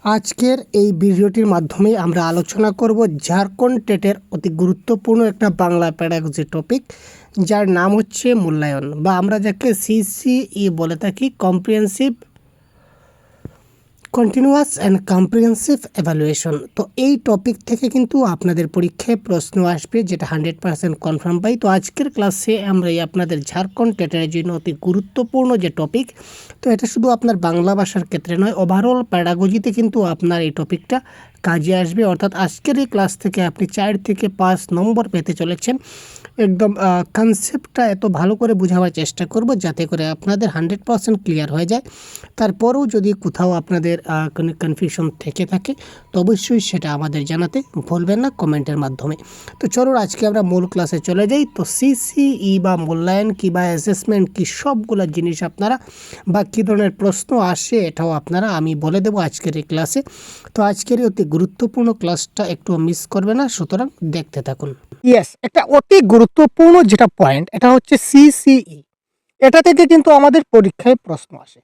আজকের এই ভিডিওটির মাধ্যমে আমরা আলোচনা করব ঝাড়খণ্ড টেটের অতি গুরুত্বপূর্ণ একটা বাংলা প্যাডাগজি টপিক, যার নাম হচ্ছে মূল্যায়ন, বা আমরা যাকে সিসিই বলে থাকি, comprehensive continuous and comprehensive evaluation. তো এই টপিক থেকে কিন্তু আপনাদের পরীক্ষায় প্রশ্ন আসবে, যেটা 100% কনফার্ম পাই। তো আজকের ক্লাসে আমরা আপনাদের ঝাড়খণ্ড টেটের জন্য অতি গুরুত্বপূর্ণ যে টপিক, তো এটা শুধু আপনার বাংলা ভাষার ক্ষেত্রে নয়, ওভারঅল প্যাডাগজিতে কিন্তু আপনার এই টপিকটা কাজে আসবে। অর্থাৎ আজকের এই ক্লাস থেকে আপনি 4 থেকে 5 নম্বর পেতে চলেছেন। একদম কনসেপ্টটা এত ভালো করে বোঝাবার চেষ্টা করব যাতে করে আপনাদের 100% ক্লিয়ার হয়ে যায়। তারপরেও যদি কোথাও আপনাদের কোনো কনফিউশন থেকে থাকে তো অবশ্যই সেটা আমাদের জানাতে ভুলবেন না কমেন্টের মাধ্যমে। তো চলুন আজকে আমরা মূল ক্লাসে চলে যাই। তো সিসিই বা মূল্যায়ন কী বা অ্যাসেসমেন্ট কী, সবগুলো জিনিস আপনারা বা কী ধরনের প্রশ্ন আসে এটাও আপনারা আমি বলে দেবো আজকের এই ক্লাসে। তো আজকের এই অতি গুরুত্বপূর্ণ ক্লাসটা একটু মিস করবে না, সুতরাং দেখতে থাকুন। ইয়েস, একটা অতি গুরুত্বপূর্ণ যেটা পয়েন্ট, এটা হচ্ছে সিসিই। এটা থেকে কিন্তু আমাদের পরীক্ষায় প্রশ্ন আসে,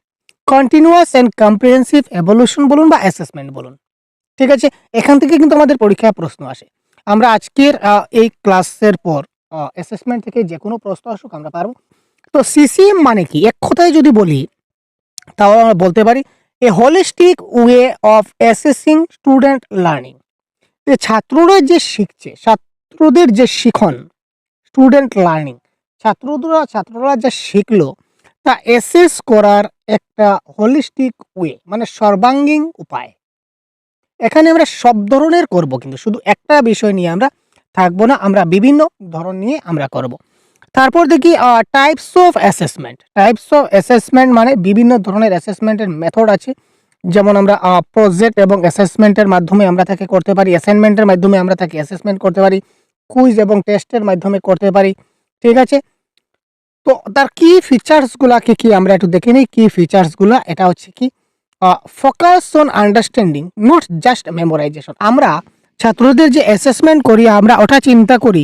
কন্টিনিউয়াস অ্যান্ড কম্প্রিহেনসিভ এভ্যালুয়েশন বলুন বা অ্যাসেসমেন্ট বলুন, ঠিক আছে। এখান থেকে কিন্তু আমাদের পরীক্ষায় প্রশ্ন আসে। আমরা আজকের এই ক্লাসের পর অ্যাসেসমেন্ট থেকে যে কোনো প্রশ্ন আসুক আমরা পারবো। তো সিসিএম মানে কি, এক কথায় যদি বলি তাও আমরা বলতে পারি a holistic way of assessing student learning. ছাত্ররা যে শিখছে, ছাত্রদের যে শিখন, স্টুডেন্ট লার্নিং, ছাত্ররা যা শিখলো তা অ্যাসেস করার একটা হোলিস্টিক ওয়ে, মানে সর্বাঙ্গীন উপায়। এখানে আমরা সব ধরনের করব, কিন্তু শুধু একটা বিষয় নিয়ে আমরা থাকবো না, আমরা বিভিন্ন ধরন নিয়ে আমরা করব। তারপর দেখি টাইপস অফ অ্যাসেসমেন্ট মানে বিভিন্ন ধরনের অ্যাসেসমেন্টের মেথড আছে। যেমন আমরা প্রজেক্ট এবং অ্যাসেসমেন্টের মাধ্যমে আমরা তাকে করতে পারি, অ্যাসাইনমেন্টের মাধ্যমে আমরা তাকে অ্যাসেসমেন্ট করতে পারি, কুইজ এবং টেস্টের মাধ্যমে করতে পারি, ঠিক আছে। তো তার কি ফিচার্সগুলা কি আমরা একটু দেখে নিই। কি ফিচার্সগুলা, এটা হচ্ছে কি focus on understanding not just memorisation. আমরা ছাত্রদের যে অ্যাসেসমেন্ট করি আমরা ওটা চিন্তা করি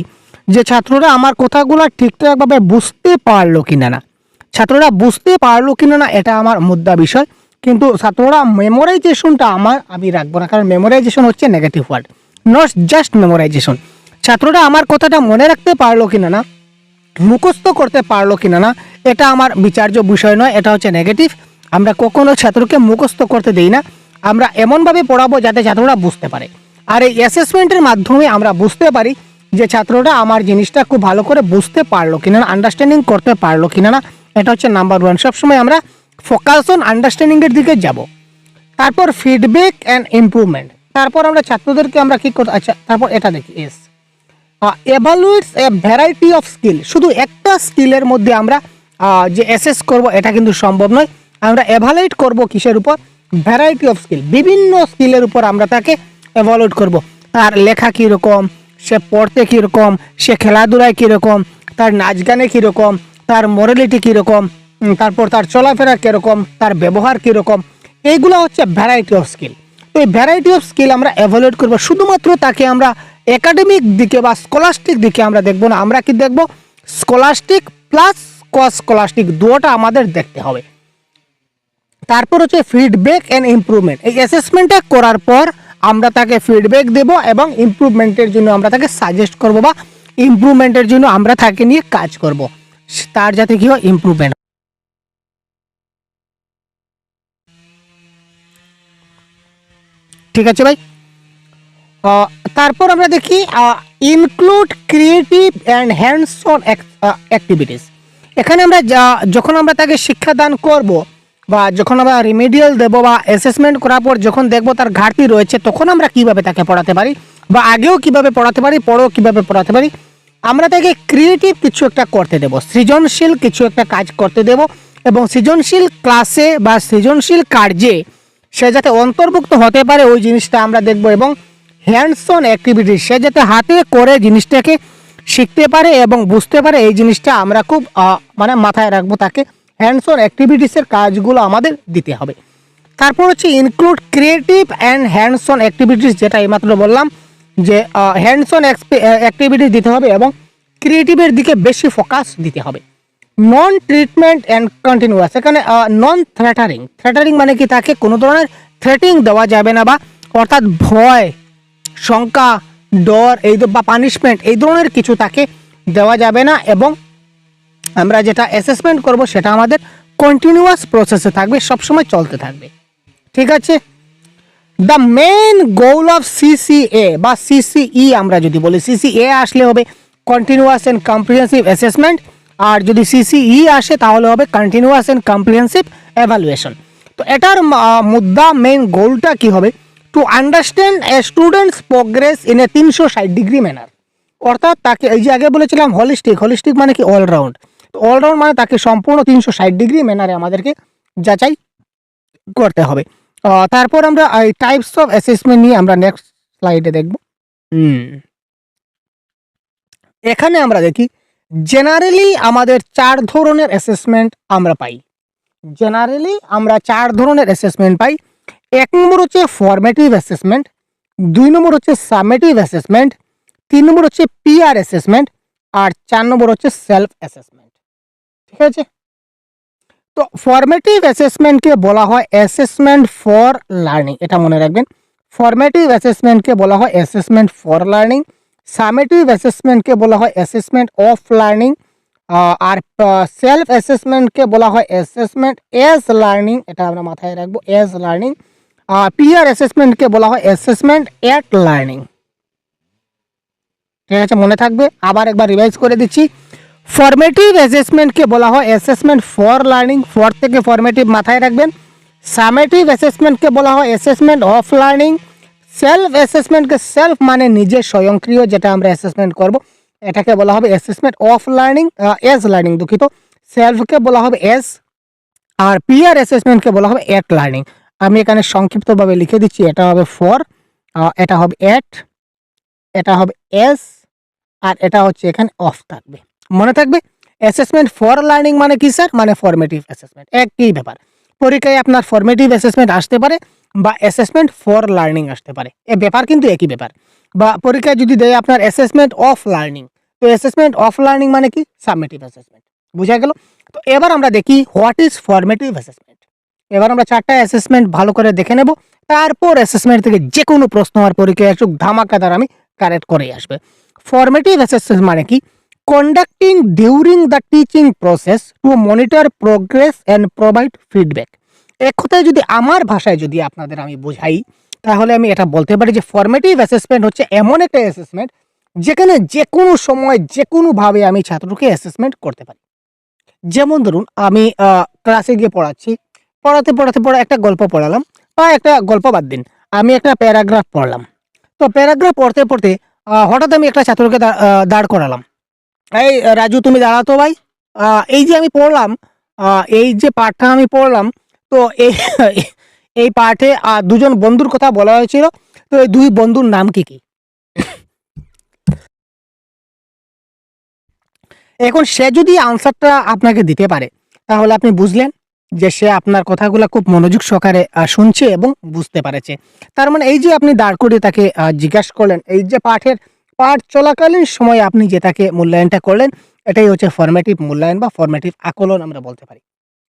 যে ছাত্ররা আমার কথাগুলো ঠিকঠাকভাবে বুঝতে পারলো কিনা না, ছাত্ররা বুঝতে পারলো কিনা না, এটা আমার মুদ্রা বিষয়। কিন্তু ছাত্ররা মেমোরাইজেশনটা আমি রাখবো না, কারণ মেমোরাইজেশন হচ্ছে negative word, not just memorisation. ছাত্ররা আমার কথাটা মনে রাখতে পারলো কিনা না, মুখস্থ করতে পারলো কিনা না, এটা আমার বিচার্য বিষয় নয়, এটা হচ্ছে নেগেটিভ। আমরা কখনো ছাত্রকে মুখস্থ করতে দেই না, আমরা এমনভাবে পড়াবো যাতে ছাত্ররা বুঝতে পারে। আর এই অ্যাসেসমেন্টের মাধ্যমে আমরা বুঝতে পারি যে ছাত্ররা আমার জিনিসটা খুব ভালো করে বুঝতে পারলো কিনা না, আন্ডারস্ট্যান্ডিং করতে পারলো কিনা না, এটা হচ্ছে নাম্বার 1। সবসময় আমরা ফোকাস অন আন্ডারস্ট্যান্ডিংয়ের দিকে যাব। তারপর ফিডব্যাক অ্যান্ড ইমপ্রুভমেন্ট। তারপর আমরা ছাত্রদেরকে আমরা কী করতে, আচ্ছা তারপর এটা দেখি এস evaluates a variety of skill. শুধু একটা স্কিলের মধ্যে আমরা যে অ্যাসেস করব এটা কিন্তু সম্ভব নয়। আমরা এভালুয়েট করব কিসের উপর, ভ্যারাইটি অফ স্কিল, বিভিন্ন স্কিলের উপর আমরা তাকে এভালুয়েট করব। তার লেখা কীরকম, সে পড়তে কীরকম, সে খেলাধুলায় কীরকম, তার নাচ গানে কীরকম, তার মোরালিটি কীরকম, তারপর তার চলাফেরা কীরকম, তার ব্যবহার কীরকম, এইগুলো হচ্ছে ভ্যারাইটি অফ স্কিল। তো এই ভ্যারাইটি অফ স্কিল আমরা এভালুয়েট করব। শুধুমাত্র তাকে আমরা একাডেমিক দিকে বা স্কলাস্টিক দিকে আমরা দেখবো না, আমরা কি দেখব, স্কলাস্টিক প্লাস স্কলাস্টিক দুটোটা আমাদের দেখতে হবে। তারপর হচ্ছে ফিডব্যাক অ্যান্ড ইমপ্রুভমেন্ট। এই অ্যাসেসমেন্টটা করার পর আমরা তাকে ফিডব্যাক দেব এবং ইমপ্রুভমেন্টের জন্য আমরা তাকে সাজেস্ট করব বা ইমপ্রুভমেন্টের জন্য আমরা তাকে নিয়ে কাজ করব, তার যাতে কি হয় ইমপ্রুভমেন্ট। ঠিক আছে ভাই। তারপর আমরা দেখি include creative and hands on activities. এখানে আমরা যখন আমরা তাকে শিক্ষাদান করব বা যখন আমরা রিমেডিয়াল দেব বা অ্যাসেসমেন্ট করার পর যখন দেখব তার ঘাটতি রয়েছে, তখন আমরা কিভাবে তাকে পড়াতে পারি বা আগেও কিভাবে পড়াতে পারি, পরেও কিভাবে পড়াতে পারি, আমরা তাকে ক্রিয়েটিভ কিছু একটা করতে দেব, সৃজনশীল কিছু একটা কাজ করতে দেব, এবং সৃজনশীল ক্লাসে বা সৃজনশীল কার্যে সে যাতে অন্তর্ভুক্ত হতে পারে ওই জিনিসটা আমরা দেখব। এবং হ্যান্ডস অন অ্যাক্টিভিটিস, সে যাতে হাতে করে জিনিসটাকে শিখতে পারে এবং বুঝতে পারে, এই জিনিসটা আমরা খুব মানে মাথায় রাখবো। তাকে হ্যান্ডস অন অ্যাক্টিভিটিসের কাজগুলো আমাদের দিতে হবে। তারপর হচ্ছে include creative and hands on activities, যেটা এইমাত্র বললাম যে হ্যান্ডস অন অ্যাক্টিভিটিস দিতে হবে এবং ক্রিয়েটিভের দিকে বেশি ফোকাস দিতে হবে। নন ট্রিটমেন্ট অ্যান্ড কন্টিনিউয়াস, এখানে নন থ্রেটারিং। থ্রেটারিং মানে কি, তাকে কোনো ধরনের থ্রেটিং দেওয়া যাবে না, বা অর্থাৎ ভয়, শঙ্কা, ডর বা পানিশমেন্ট এই ধরনের কিছু তাকে দেওয়া যাবে না। এবং আমরা যেটা অ্যাসেসমেন্ট করব সেটা আমাদের কন্টিনিউয়াস প্রসেসে থাকবে, সবসময় চলতে থাকবে। ঠিক আছে। The main goal of CCA বা সিসিই, আমরা যদি বলি সিসিএ আসলে হবে কন্টিনিউয়াস অ্যান্ড কম্প্রিহেন্সিভ অ্যাসেসমেন্ট, আর যদি সিসিই আসে তাহলে হবে কন্টিনিউয়াস অ্যান্ড কম্প্রিহেন্সিভ এভালুয়েশন। তো এটার মুদ্রা মেইন গোলটা কি হবে, to understand A students progress in a 360 degree manner. অর্থাৎ তাকে, এই যে আগে বলেছিলাম হলিস্টিক, হলিস্টিক মানে কি অলরাউন্ড, তো অলরাউন্ড মানে তাকে সম্পূর্ণ 360 ডিগ্রি ম্যানারে আমাদেরকে যাচাই করতে হবে। তারপর আমরা এই টাইপস অফ অ্যাসেসমেন্ট নিয়ে আমরা নেক্সট স্লাইডে দেখব। এখানে আমরা দেখি জেনারেলি আমাদের 4 ধরনের অ্যাসেসমেন্ট আমরা পাই। জেনারেলি আমরা 4 ধরনের অ্যাসেসমেন্ট পাই। 1 নম্বর হচ্ছে ফরমেটিভ অ্যাসেসমেন্ট, 2 নম্বর হচ্ছে সামেটিভ অ্যাসেসমেন্ট, 3 নম্বর হচ্ছে পিয়ার অ্যাসেসমেন্ট, আর 4 নম্বর হচ্ছে সেলফ অ্যাসেসমেন্ট। ঠিক আছে। তো ফরমেটিভ অ্যাসেসমেন্টকে বলা হয় অ্যাসেসমেন্ট ফর লার্নিং, এটা মনে রাখবেন। ফরমেটিভ অ্যাসেসমেন্টকে বলা হয় অ্যাসেসমেন্ট ফর লার্নিং, সামেটিভ অ্যাসেসমেন্টকে বলা হয় অ্যাসেসমেন্ট অফ লার্নিং, আর সেলফ অ্যাসেসমেন্টকে বলা হয় অ্যাসেসমেন্ট এজ লার্নিং, এটা আমরা মাথায় রাখবো, এজ লার্নিং। পিয়ার অ্যাসেসমেন্টকে বলা হয় অ্যাসেসমেন্ট এট লার্নিং। ঠিক আছে, মনে থাকবে। আবার একবার রিভাইজ করে দিচ্ছি। ফরমেটিভ অ্যাসেসমেন্টকে বলা হয় অ্যাসেসমেন্ট ফর লার্নিং, ফর থেকে ফরমেটিভ মাথায় রাখবেন। সামেটিভ অ্যাসেসমেন্টকে বলা হয় অ্যাসেসমেন্ট অফ লার্নিং। সেলফ অ্যাসেসমেন্টকে, সেলফ মানে নিজে স্বয়ংক্রিয় যেটা আমরা অ্যাসেসমেন্ট করব, এটাকে বলা হবে assessment of learning, as learning, দুঃখিত। সেলফকে বলা হবে এজ, আর পিয়ার অ্যাসেসমেন্টকে বলা হবে এট লার্নিং। আমি এখানে সংক্ষিপ্তভাবে লিখে দিচ্ছি, এটা হবে ফর, এটা হবে এট, এটা হবে এস, আর এটা হচ্ছে এখানে অফ থাকবে। মনে থাকবে। অ্যাসেসমেন্ট ফর লার্নিং মানে কি স্যার, মানে ফরমেটিভ অ্যাসেসমেন্ট, একই ব্যাপার। পরীক্ষায় আপনার ফরমেটিভ অ্যাসেসমেন্ট আসতে পারে বা অ্যাসেসমেন্ট ফর লার্নিং আসতে পারে, এ ব্যাপার কিন্তু একই ব্যাপার। বা পরীক্ষায় যদি দেয় আপনার অ্যাসেসমেন্ট অফ লার্নিং, তো অ্যাসেসমেন্ট অফ লার্নিং মানে কি, সাবমেটিভ অ্যাসেসমেন্ট। বুঝা গেল। তো এবার আমরা দেখি হোয়াট ইজ ফরমেটিভ অ্যাসেসমেন্ট। এবার আমরা 4টা অ্যাসেসমেন্ট ভালো করে দেখে নেব, তারপর অ্যাসেসমেন্ট থেকে যে কোনো প্রশ্ন আর পরীক্ষায় একটু ধামাকাদার আমি কারেক্ট করে আসবে। ফরমেটিভ অ্যাসেসমেন্ট মানে কি, conducting during the teaching process to monitor progress and provide feedback. এক কথায় যদি আমার ভাষায় যদি আপনাদের আমি বোঝাই, তাহলে আমি এটা বলতে পারি যে ফরমেটিভ অ্যাসেসমেন্ট হচ্ছে এমন একটা অ্যাসেসমেন্ট যেখানে যে কোনো সময় যে কোনোভাবে আমি ছাত্রকে অ্যাসেসমেন্ট করতে পারি। যেমন ধরুন আমি ক্লাসে গিয়ে পড়াচ্ছি, পড়াতে পড়াতে পড়ে একটা গল্প পড়ালাম, বা একটা গল্প বাদ দিন, আমি একটা প্যারাগ্রাফ পড়লাম। তো প্যারাগ্রাফ পড়তে পড়তে হঠাৎ আমি একটা ছাত্রকে দাঁড় করালাম, এই রাজু তুমি দাঁড়াতো ভাই, এই যে আমি পড়লাম, এই যে পাঠটা আমি পড়লাম, তো এই এই পাঠে দুজন বন্ধুর কথা বলা হয়েছিল, তো এই 2 বন্ধুর নাম কি কি? এখন সে যদি আনসারটা আপনাকে দিতে পারে, তাহলে আপনি বুঝলেন যে সে আপনার কথাগুলো খুব মনোযোগ সহকারে শুনছে এবং বুঝতে পারেছে। তার মানে এই যে আপনি দাঁড় করিয়ে তাকে জিজ্ঞাসা করলেন, এই যে পাঠ চলাকালীন সময়ে আপনি যে তাকে মূল্যায়নটা করলেন, এটাই হচ্ছে ফরমেটিভ মূল্যায়ন বা ফরমেটিভ আকলন আমরা বলতে পারি,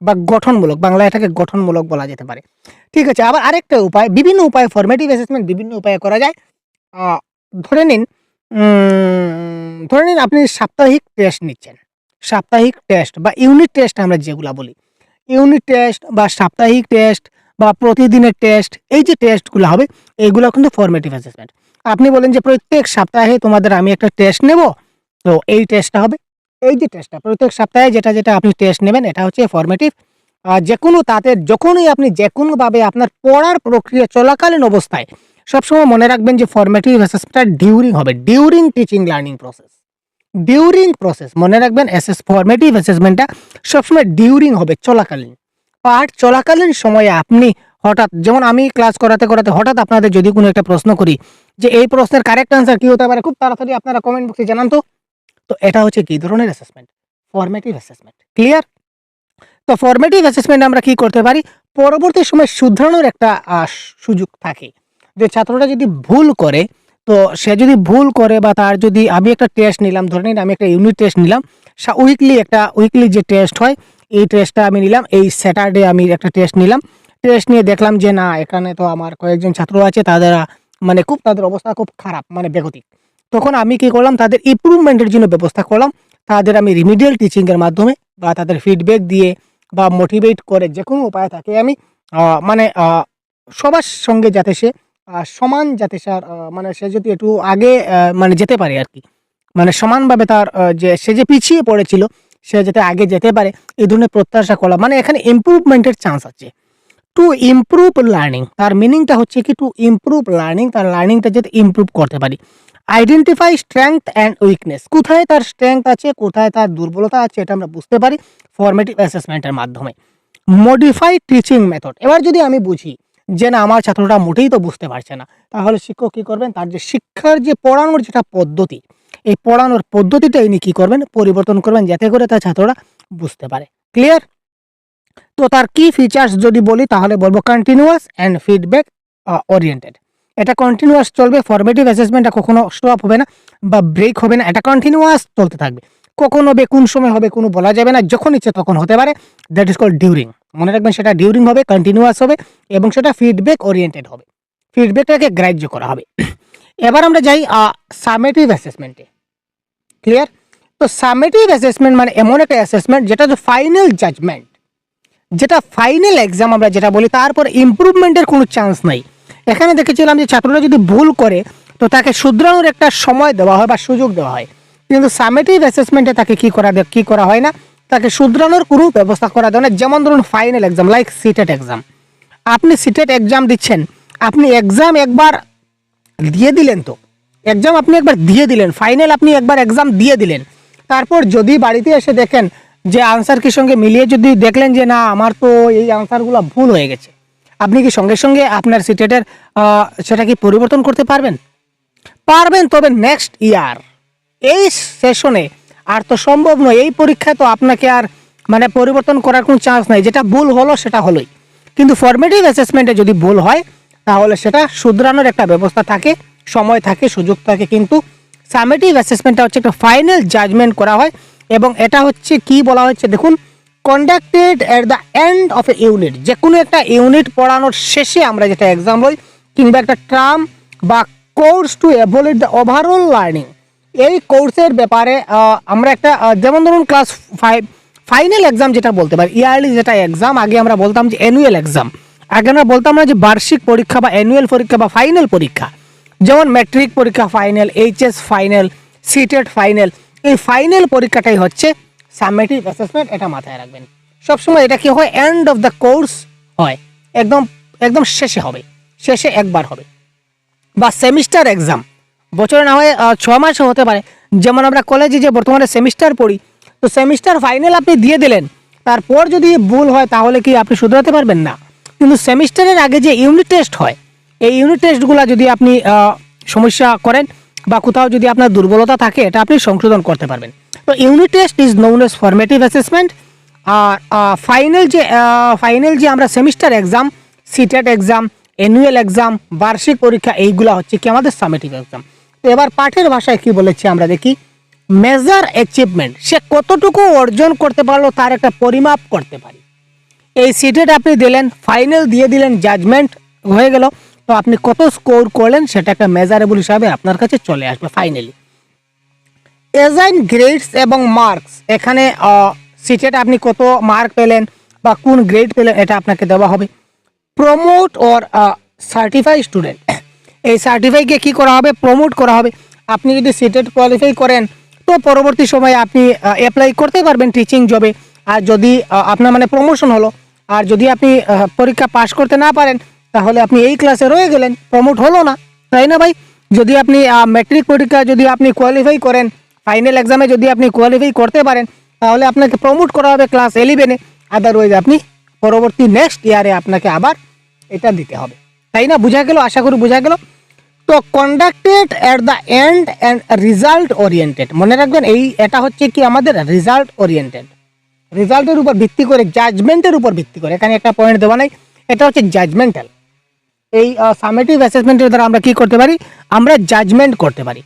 বা গঠনমূলক, বাংলায় এটাকে গঠনমূলক বলা যেতে পারে। ঠিক আছে। আবার আরেকটা উপায়, বিভিন্ন উপায়ে ফরমেটিভ অ্যাসেসমেন্ট বিভিন্ন উপায়ে করা যায়। আহ, ধরে নিন ধরে নিন আপনি সাপ্তাহিক টেস্ট নিচ্ছেন, সাপ্তাহিক টেস্ট বা ইউনিট টেস্ট আমরা যেগুলা বলি, ইউনিট টেস্ট বা সাপ্তাহিক টেস্ট বা প্রতিদিনের টেস্ট, এই যে টেস্টগুলো হবে এইগুলো কিন্তু ফরমেটিভ অ্যাসেসমেন্ট। আপনি বলেন যে প্রত্যেক সপ্তাহে তোমাদের আমি একটা টেস্ট নেব, তো এই টেস্টটা হবে, এই যে টেস্টটা প্রত্যেক সপ্তাহে যেটা যেটা আপনি টেস্ট নেবেন, এটা হচ্ছে ফরমেটিভ। যে কোনো তাতে যখনই আপনি যে কোনোভাবে আপনার পড়ার প্রক্রিয়া চলাকালীন অবস্থায় সবসময় মনে রাখবেন যে ফরমেটিভ অ্যাসেসমেন্টটা ডিউরিং হবে, during teaching learning process, during process মনে রাখবেন। ফরমেটিভ অ্যাসেসমেন্টটা সবসময় ডিউরিং হবে, চলাকালীন, পাঠ চলাকালীন সময়ে আপনি হঠাৎ, যেমন আমি ক্লাস করাতে করাতে হঠাৎ আপনাদের যদি কোনো একটা প্রশ্ন করি যে এই প্রশ্নের কারেক্ট আনসার কি হতে পারে, খুব তাড়াতাড়ি আপনারা কমেন্ট বক্সে জানান তো। তো এটা হচ্ছে কি ধরনের অ্যাসেসমেন্ট, ফরমেটিভ অ্যাসেসমেন্ট। ক্লিয়ার? তো ফরমেটিভ অ্যাসেসমেন্ট আমরা কি করতে পারি, পরবর্তী সময় শুধরানোর একটা সুযোগ থাকে। যে ছাত্রটা যদি ভুল করে, তো সে যদি ভুল করে বা তার যদি আমি একটা টেস্ট নিলাম, ধরে নিন আমি একটা ইউনিট টেস্ট নিলাম, উইকলি যে টেস্ট হয় এই টেস্টটা আমি নিলাম, এই স্যাটারডে আমি একটা টেস্ট নিলাম, টেস্ট নিয়ে দেখলাম যে না এখানে তো আমার কয়েকজন ছাত্র আছে তাদের মানে খুব তাদের অবস্থা খুব খারাপ মানে বেগতিক। তখন আমি কি করলাম, তাদের ইমপ্রুভমেন্টের জন্য ব্যবস্থা করলাম, তাদের আমি রিমিডিয়াল টিচিংয়ের মাধ্যমে বা তাদের ফিডব্যাক দিয়ে বা মোটিভেট করে যে কোনো উপায় থাকে আমি মানে সবার সঙ্গে যাতে সে সমান যাতে স্যার মানে সে যদি একটু আগে মানে যেতে পারে আর কি, মানে সমানভাবে তার যে সে যে পিছিয়ে পড়েছিল সে যাতে আগে যেতে পারে এই ধরনের প্রত্যাশা করা, মানে এখানে ইমপ্রুভমেন্টের চান্স আছে। টু ইমপ্রুভ লার্নিং, তার মিনিংটা হচ্ছে কি টু ইমপ্রুভ লার্নিং, তার লার্নিংটা যাতে ইমপ্রুভ করতে পারি। আইডেন্টিফাই স্ট্রেংথ অ্যান্ড উইকনেস, কোথায় তার স্ট্রেংথ আছে কোথায় তার দুর্বলতা আছে এটা আমরা বুঝতে পারি ফরমেটিভ অ্যাসেসমেন্টের মাধ্যমে। মডিফাই টিচিং মেথড, এবার যদি আমি বুঝি যে না আমার ছাত্রটা মোটেই তো বুঝতে পারছে না, তাহলে শিক্ষক কী করবেন, তার যে শিক্ষার যে পড়ানোর যেটা পদ্ধতি, এই পড়ানোর পদ্ধতিটা ইনি কী করবেন পরিবর্তন করবেন যাতে করে তার ছাত্ররা বুঝতে পারে। ক্লিয়ার? তো তার কি ফিচার্স যদি বলি তাহলে বলবো কন্টিনিউয়াস অ্যান্ড ফিডব্যাক ওরিয়েন্টেড। এটা কন্টিনিউয়াস চলবে, ফরমেটিভ অ্যাসেসমেন্টটা কখনো স্টপ হবে না বা ব্রেক হবে না, এটা কন্টিনিউয়াস চলতে থাকবে। কখন হবে কোন সময় হবে কোনো বলা যাবে না, যখন ইচ্ছে তখন হতে পারে, দ্যাট ইজ কল্ড ডিউরিং। মনে রাখবেন সেটা ডিউরিং হবে, কন্টিনিউয়াস হবে এবং সেটা ফিডব্যাক ওরিয়েন্টেড হবে, ফিডব্যাকটাকে গ্রাহ্য করা হবে। এবার আমরা যাই সামেটিভ অ্যাসেসমেন্টে। ক্লিয়ার? তো সামেটিভ অ্যাসেসমেন্ট মানে এমন একটা অ্যাসেসমেন্ট যেটা হচ্ছে ফাইনাল জাজমেন্ট, যেটা ফাইনাল এক্সাম আমরা যেটা বলি, তারপর ইমপ্রুভমেন্টের কোনো চান্স নাই। এখানে দেখেছিলাম যে ছাত্ররা যদি ভুল করে তো তাকে শুধরানোর একটা সময় দেওয়া হয় বা সুযোগ দেওয়া হয়, কিন্তু সামেটিভ অ্যাসেসমেন্টে তাকে কি করা হয় না, তাকে শুধরানোর কোনো ব্যবস্থা করা যায় না। যেমন ধরুন final exam like CTET exam, আপনি সিটেট এক্সাম দিচ্ছেন, আপনি এক্সাম একবার দিয়ে দিলেন, তো এক্সাম আপনি একবার দিয়ে দিলেন, ফাইনাল আপনি একবার এক্সাম দিয়ে দিলেন, তারপর যদি বাড়িতে এসে দেখেন যে আনসার কি সঙ্গে মিলিয়ে যদি দেখলেন যে না আমার তো এই আনসারগুলো ভুল হয়ে গেছে, আপনি কি সঙ্গে সঙ্গে আপনার সিটেটের সেটা কি পরিবর্তন করতে পারবেন? পারবেন, তবে নেক্সট ইয়ার এই সেশনে আর তো সম্ভব নয়, এই পরীক্ষায় তো আপনাকে আর মানে পরিবর্তন করার কোনো চান্স নাই, যেটা ভুল হলো সেটা হলোই। কিন্তু ফরমেটিভ অ্যাসেসমেন্টে যদি ভুল হয় তাহলে সেটা শুধরানোর একটা ব্যবস্থা থাকে, সময় থাকে, সুযোগ থাকে। কিন্তু সামেটিভ অ্যাসেসমেন্টটা হচ্ছে একটা ফাইনাল জাজমেন্ট করা হয় এবং এটা হচ্ছে কি বলা হচ্ছে দেখুন, conducted at the end of A unit, যে কোনো একটা ইউনিট পড়ানোর শেষে আমরা যেটা এক্সাম হই কিংবা একটা ট্রাম বা course to evaluate the overall learning, এই কোর্সের ব্যাপারে আমরা একটা যেমন ধরুন ক্লাস 5 ফাইনাল এক্সাম যেটা বলতে পারি, ইয়ারলি যেটা এক্সাম, আগে আমরা বলতাম যে অ্যানুয়াল এক্সাম, আগে আমরা বলতাম না যে বার্ষিক পরীক্ষা বা অ্যানুয়াল পরীক্ষা বা ফাইনাল পরীক্ষা, যেমন ম্যাট্রিক পরীক্ষা final, HS final, CTET final, এই ফাইনাল পরীক্ষাটাই হচ্ছে সামেটিভ অ্যাসেসমেন্ট, এটা মাথায় রাখবেন সবসময়। এটা কি হয়, এন্ড অফ দ্য কোর্স হয়, একদম একদম শেষে হবে, শেষে একবার হবে। বা সেমিস্টার এক্সাম বছরে না হয় 6 মাসে হতে পারে, যেমন আমরা কলেজে যে বর্তমানে সেমিস্টার পড়ি, তো সেমিস্টার ফাইনাল আপনি দিয়ে দিলেন, তারপর যদি ভুল হয় তাহলে কি আপনি শুধরাতে পারবেন না। কিন্তু সেমিস্টারের আগে যে ইউনিট টেস্ট হয়, এই ইউনিট টেস্টগুলো যদি আপনি সমস্যা করেন বা কোথাও যদি আপনার দুর্বলতা থাকে, এটা আপনি সংশোধন করতে পারবেন। তো unit test is known as formative assessment. আর ফাইনাল যে আমরা semester exam, CTET exam, annual exam, বার্ষিক পরীক্ষা, এইগুলো হচ্ছে কি আমাদের সামেটিভ এক্সাম। তো এবার পাঠের ভাষায় কি বলেছে আমরা দেখি, মেজার অ্যাচিভমেন্ট, সে কতটুকু অর্জন করতে পারলো তার একটা পরিমাপ করতে পারি। এই সিটেট আপনি দিলেন, ফাইনাল দিয়ে দিলেন, জাজমেন্ট হয়ে গেল, তো আপনি কত স্কোর করলেন সেটা একটা মেজারেবল হিসাবে আপনার কাছে চলে আসবে ফাইনালি। অ্যাসাইন গ্রেডস এবং মার্কস, এখানে সিটেট আপনি কত মার্ক পেলেন বা কোন গ্রেড পেলেন এটা আপনাকে দেওয়া হবে। প্রমোট অর সার্টিফাই স্টুডেন্ট, এই সার্টিফাইকে কী করা হবে, প্রমোট করা হবে। আপনি যদি সিটেট কোয়ালিফাই করেন তো পরবর্তী সময়ে আপনি অ্যাপ্লাই করতে পারবেন টিচিং জবে, আর যদি আপনার মানে প্রমোশন হলো, আর যদি আপনি পরীক্ষা পাস করতে না পারেন তাহলে আপনি এই ক্লাসে রয়ে গেলেন, প্রমোট হলো না, তাই না ভাই? যদি আপনি ম্যাট্রিক পরীক্ষা যদি আপনি কোয়ালিফাই করেন, ফাইনাল এক্সামে যদি আপনি কোয়ালিফাই করতে পারেন তাহলে আপনাকে প্রমোট করা হবে ক্লাস 11-এ, আদারওয়াইজ আপনি পরবর্তী নেক্সট ইয়ারে আপনাকে আবার এটা দিতে হবে, তাই না? বোঝা গেল? আশা করি বোঝা গেল। তো conducted at the end and result oriented, মনে রাখবেন এটা হচ্ছে কি আমাদের রেজাল্ট ওরিয়েন্টেড, রেজাল্টের উপর ভিত্তি করে, জাজমেন্টের উপর ভিত্তি করে, এখানে একটা পয়েন্ট দেওয়া নাই, এটা হচ্ছে জাজমেন্টাল। এই সামেটিভ অ্যাসেসমেন্টের দ্বারা আমরা কি করতে পারি, আমরা জাজমেন্ট করতে পারি।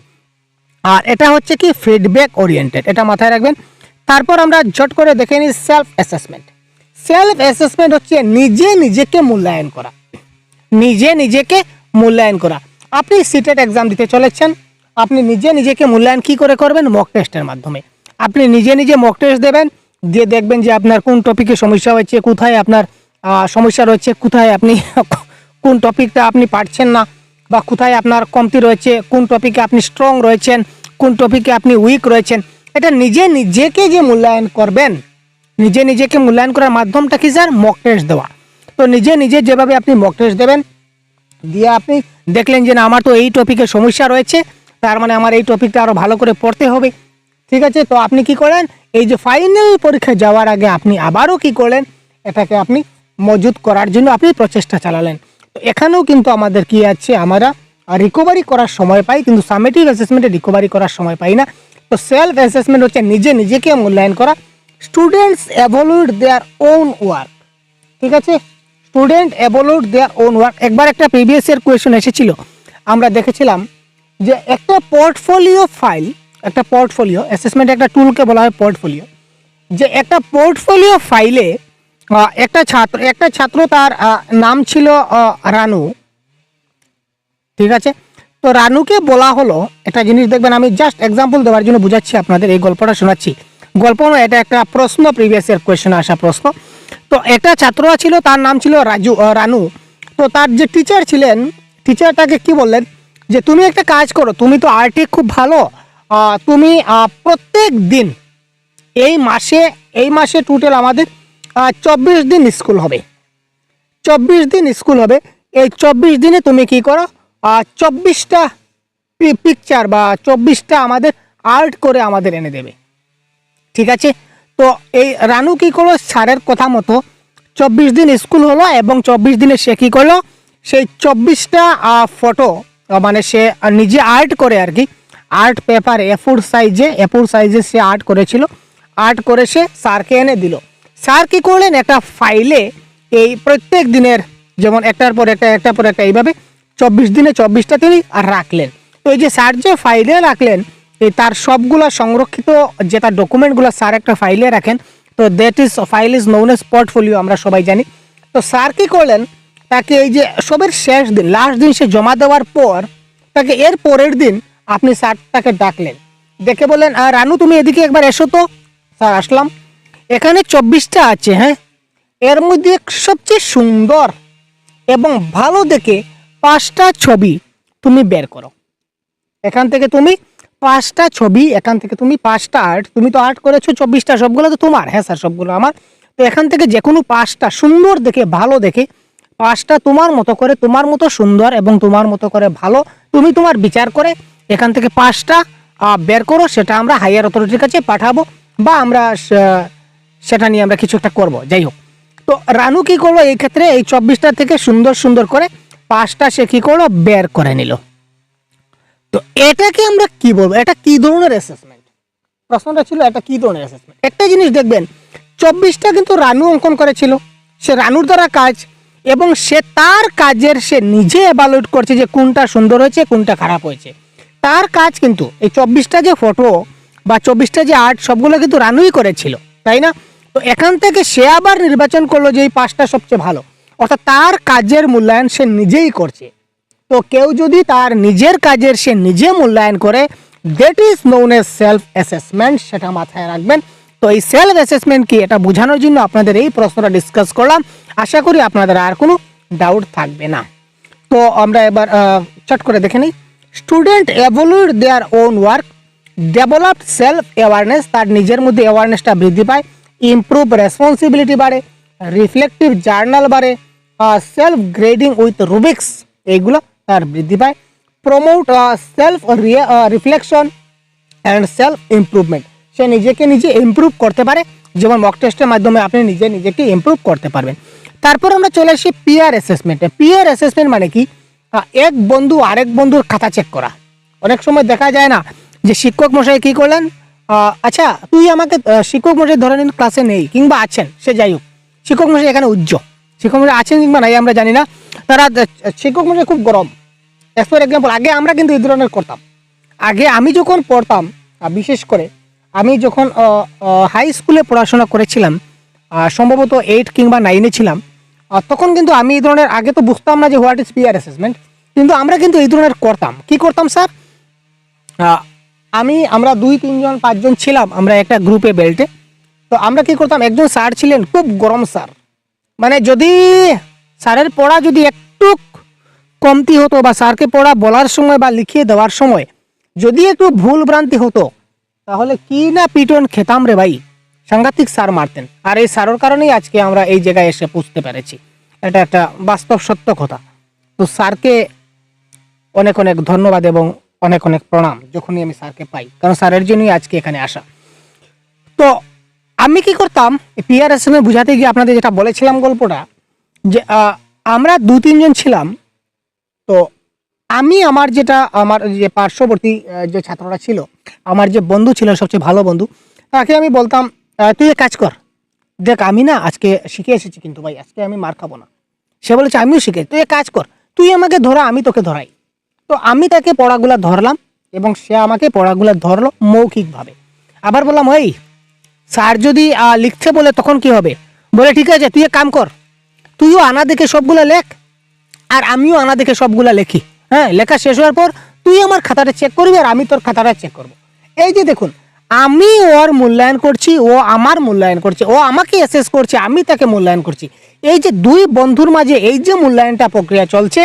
আর এটা হচ্ছে কি ফিডব্যাক ওরিয়েন্টেড, এটা মাথায় রাখবেন। তারপর আমরা ঝট করে দেখে নিই সেলফ অ্যাসেসমেন্ট। সেলফ অ্যাসেসমেন্ট হচ্ছে নিজে নিজেকে মূল্যায়ন করা, নিজে নিজেকে মূল্যায়ন করা। আপনি সিটেট এক্সাম দিতে চলেছেন, আপনি নিজে নিজেকে মূল্যায়ন কি করে করবেন, মক টেস্টের মাধ্যমে। আপনি নিজে নিজে মক টেস্ট দেবেন, দিয়ে দেখবেন যে আপনার কোন টপিকে সমস্যা হচ্ছে, কোথায় আপনার সমস্যা রয়েছে, কোথায় আপনি কোন টপিকটা আপনি পারছেন না, বা কোথায় আপনার কমতি রয়েছে, কোন টপিকে আপনি স্ট্রং রয়েছেন, কোন টপিকে আপনি উইক রয়েছেন। এটা নিজে নিজেকে যে মূল্যায়ন করবেন, নিজে নিজেকে মূল্যায়ন করার মাধ্যমটা কি স্যার, মক টেস্ট দেওয়া। তো নিজে নিজে যেভাবে আপনি মক টেস্ট দেবেন, দিয়ে আপনি দেখলেন যে না আমার তো এই টপিকে সমস্যা রয়েছে, তার মানে আমার এই টপিকটা আরও ভালো করে পড়তে হবে, ঠিক আছে। তো আপনি কি করেন, এই যে ফাইনাল পরীক্ষায় যাওয়ার আগে আপনি আবারও কি করলেন, এটাকে আপনি মজুত করার জন্য আপনি প্রচেষ্টা চালালেন। তো এখানেও কিন্তু আমাদের কি আছে, আমরা রিকভারি করার সময় পাই, কিন্তু সামেটিভ অ্যাসেসমেন্টে রিকভারি করার সময় পাই না। তো সেলফ অ্যাসেসমেন্ট হচ্ছে নিজে নিজেকে মূল্যায়ন করা। Students evaluate their own work, ঠিক আছে, student evaluate their own work. একবার একটা প্রিভিয়াস ইয়ার কোয়েশ্চেন এসেছিল, আমরা দেখেছিলাম যে একটা পোর্টফোলিও ফাইল, একটা পোর্টফোলিও অ্যাসেসমেন্ট একটা টুলকে বলা হয় পোর্টফোলিও, যে একটা পোর্টফোলিও ফাইলে একটা ছাত্র তার নাম ছিল রানু, ঠিক আছে। তো রানুকে বলা হলো একটা জিনিস, দেখবেন আমি জাস্ট এক্সাম্পল দেওয়ার জন্য বুঝাচ্ছি আপনাদের, এই গল্পটা শোনাচ্ছি। গল্প নয়, এটা একটা প্রশ্ন, প্রিভিয়াস ইয়ার কোয়েশ্চেনে আসা প্রশ্ন। তো একটা ছাত্র ছিল, তার নাম ছিল রানু। তো তার যে টিচার ছিলেন, টিচার তাকে কি বললেন, যে তুমি একটা কাজ করো, তুমি তো আর্টে খুব ভালো, তুমি প্রত্যেক দিন এই মাসে টোটাল আমাদের 24 দিন স্কুল হবে, 24 দিন স্কুল হবে। এই 24 দিনে তুমি কি করো, 24টা পিকচার বা 24টা আমাদের আর্ট করে আমাদের এনে দেবে, ঠিক আছে। তো এই রানু কি করলো, স্যারের কথা মতো 24 দিন স্কুল হলো, এবং 24 দিনে সে কী করলো, সেই 24টা ফটো মানে সে নিজে আর্ট করে আর কি, আর্ট পেপার এ4 সাইজে সে আর্ট করেছিল, আর্ট করে সে স্যারকে এনে দিল। স্যার কী করলেন, একটা ফাইলে এই প্রত্যেক দিনের যেমন একটার পর একটা এইভাবে 24 দিনে 24টা তিনি রাখলেন। তো এই যে স্যার যে ফাইলে রাখলেন, এই তার সবগুলা সংরক্ষিত যে তার ডকুমেন্টগুলো স্যার একটা ফাইলে রাখেন, তো file is known age portfolio, আমরা সবাই জানি। তো স্যার কী করলেন, তাকে এই যে সবের শেষ দিন, লাস্ট দিন সে জমা দেওয়ার পর, তাকে এর পরের দিন আপনি স্যার তাকে ডাকলেন, দেখে বললেন রানু তুমি এদিকে একবার এসো তো। স্যার আসলাম, এখানে 24টা আছে, হ্যাঁ, এর মধ্যে সবচেয়ে সুন্দর এবং ভালো দেখে 5টা ছবি তুমি বের করো। এখান থেকে তুমি 5টা ছবি, এখান থেকে তুমি 5টা আর্ট, তুমি তো আর্ট করেছো 24টা, সবগুলো তো তোমার। হ্যাঁ স্যার, সবগুলো আমার। তো এখান থেকে যে কোনো 5টা সুন্দর দেখে, ভালো দেখে 5টা তোমার মতো করে, তোমার মতো সুন্দর এবং তোমার মতো করে ভালো, তুমি তোমার বিচার করে এখান থেকে 5টা বের করো, সেটা আমরা হায়ার অথরিটির কাছে পাঠাবো, বা আমরা সেটা নিয়ে আমরা কিছু একটা করবো, যাই হোক। তো রানু কী করলো, এই ক্ষেত্রে এই 24টা থেকে সুন্দর সুন্দর করে 5টা সে কী করলো, বের করে নিল। তো এটাকে আমরা কি বলবো, এটা কি ধরনের অ্যাসেসমেন্ট, প্রশ্নটা ছিল এটা কি ধরনের অ্যাসেসমেন্ট। একটা জিনিস দেখবেন, 24টা কিন্তু রানু অঙ্কন করেছিল, সে রানুর দ্বারা কাজ, এবং সে তার কাজের সে নিজে এভালুয়েট করছে যে কোনটা সুন্দর হয়েছে, কোনটা খারাপ হয়েছে, তার কাজ কিন্তু এই 24টা যে ফটো বা 24টা যে আর্ট, সবগুলো কিন্তু রানুই করেছিল, তাই না। তো এখান থেকে সে আবার নির্বাচন করলো যে এই 5টা সবচেয়ে ভালো, অর্থাৎ তার কাজের মূল্যায়ন সে নিজেই করছে। তো কেউ যদি তার নিজের কাজের সে নিজে মূল্যায়ন করে, that is known age self assessment, সেটা মাথায় রাখবেন। তো এই সেলফ অ্যাসেসমেন্ট কি, এটা বোঝানোর জন্য আপনাদের এই প্রশ্নটা ডিসকাস করলাম। আশা করি আপনাদের আর কোনো ডাউট থাকবে না। তো আমরা এবার চট করে দেখে নিই। Student evaluate their own work, developed self awareness, তার নিজের মধ্যে অ্যাওয়ারনেসটা বৃদ্ধি পায়, ইমপ্রুভ রেসপন্সিবিলিটি বাড়ে, রিফ্লেক্টিভ জার্নাল বাড়ে, সেলফ গ্রেডিং উইথ রুবিক্স, এইগুলো তার বৃদ্ধি পায়, promote self reflection and self improvement, সে নিজেকে নিজে ইমপ্রুভ করতে পারে, যেমন মক টেস্টের মাধ্যমে আপনি নিজেকে ইমপ্রুভ করতে পারবেন। তারপর আমরা চলে আসি পিয়ার অ্যাসেসমেন্টে। পিয়ার অ্যাসেসমেন্ট মানে কি, এক বন্ধু আরেক বন্ধুর খাতা চেক করা। অনেক সময় দেখা যায় না যে শিক্ষক মশাই কী করলেন, আচ্ছা তুই আমাকে, শিক্ষক মশাই ধরে নিন ক্লাসে নেই কিংবা আছেন, সে যাই হোক, শিক্ষক মশাই এখানে শিক্ষক মশাই আছেন কিংবা নাই আমরা জানি না, তারা শিক্ষক মানে খুব গরম। ফর এক্সাম্পল আগে আমরা কিন্তু এই ধরনের করতাম। আগে আমি যখন পড়তাম, বিশেষ করে আমি যখন হাই স্কুলে পড়াশোনা করেছিলাম, সম্ভবত 8 কিংবা 9-এ ছিলাম, তখন কিন্তু আমি এই ধরনের, আগে তো বুঝতাম না যে হোয়াট ইজ পিয়ার অ্যাসেসমেন্ট, কিন্তু আমরা কিন্তু এই ধরনের করতাম। কি করতাম স্যার, আমরা 2-3 জন 5 জন ছিলাম, আমরা একটা গ্রুপে বেল্টে। তো আমরা কি করতাম, একজন স্যার ছিলেন খুব গরম স্যার, মানে যদি স্যারের পড়া যদি একটু কমতি হতো বা স্যারকে পড়া বলার সময় বা লিখিয়ে দেওয়ার সময় যদি একটু ভুল ভ্রান্তি হতো, তাহলে কি না পিটন খেতাম রে ভাই, সাংঘাতিক স্যার মারতেন। আর এই স্যারের কারণেই আজকে আমরা এই জায়গায় এসে পৌঁছতে পেরেছি, এটা একটা বাস্তব সত্য কথা। তো স্যারকে অনেক অনেক ধন্যবাদ এবং অনেক অনেক প্রণাম যখনই আমি স্যারকে পাই, কারণ স্যারের জন্যই আজকে এখানে আসা। তো আমি কি করতাম, পিআরএসএমে বুঝাতে গিয়ে আপনাদের যেটা বলেছিলাম গল্পটা, যে আমরা 2-3 জন ছিলাম। তো আমি আমার যে পার্শ্ববর্তী যে ছাত্ররা ছিল, আমার যে বন্ধু ছিল, সবচেয়ে ভালো বন্ধু, তাকে আমি বলতাম, তুই এক কাজ কর, দেখ আমি না আজকে শিখে এসেছি, কিন্তু ভাই আজকে আমি মার খাবো না। সে বলেছে আমিও শিখে, তুই এক কাজ কর, তুই আমাকে ধরা, আমি তোকে ধরাই। তো আমি তাকে পড়াগুলা ধরলাম এবং সে আমাকে পড়াগুলা ধরলো মৌখিকভাবে। আবার বললাম, ওই স্যার যদি লিখতে বলে তখন কি হবে, বলে ঠিক আছে তুই এক কাম কর, তুইও আনা দেখে সবগুলা লেখ আর আমিও আনা দেখে সবগুলা লেখি। হ্যাঁ, লেখা শেষ হওয়ার পর তুই আমার খাতাটা চেক করবি আর আমি তোর খাতাটা চেক করব। এই যে দেখুন, আমি ওর মূল্যায়ন করছি, ও আমার মূল্যায়ন করছে, ও আমাকে অ্যাসেস করছে, আমি তাকে মূল্যায়ন করছি। এই যে দুই বন্ধুর মাঝে এই যে মূল্যায়নটা প্রক্রিয়া চলছে,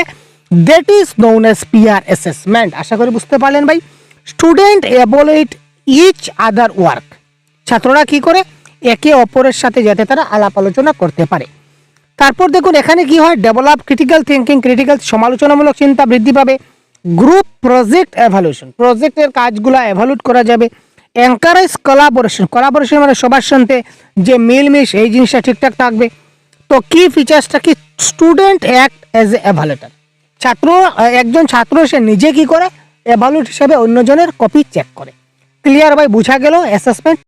that is known as peer assessment. আশা করি বুঝতে পারলেন ভাই। Student evaluate each other work. ছাত্ররা কি করে, একে অপরের সাথে যাতে তারা আলাপ আলোচনা করতে পারে। তারপর দেখুন এখানে কি হয়, ডেভেলপ ক্রিটিক্যাল থিঙ্কিং, ক্রিটিক্যাল সমালোচনামূলক চিন্তা বৃদ্ধি পাবে। গ্রুপ প্রজেক্ট এভালুয়েশন, প্রজেক্টের কাজগুলো এভালুয়েট করা যাবে। এনকারেজ কোলাবোরেশন, কোলাবোরেশন মানে সবার সাথে যে মিলমিশ, এই জিনিসটা ঠিকঠাক থাকবে। তো কি ফিচার্সটা কি, স্টুডেন্ট অ্যাক্ট অ্যাজ এ এভালুয়েটর। একজন ছাত্র সে নিজে কি করে, এভালুয়েট হিসেবে অন্যজনের কপি চেক করে। ক্লিয়ার ভাই, বুঝা গেল অ্যাসেসমেন্ট।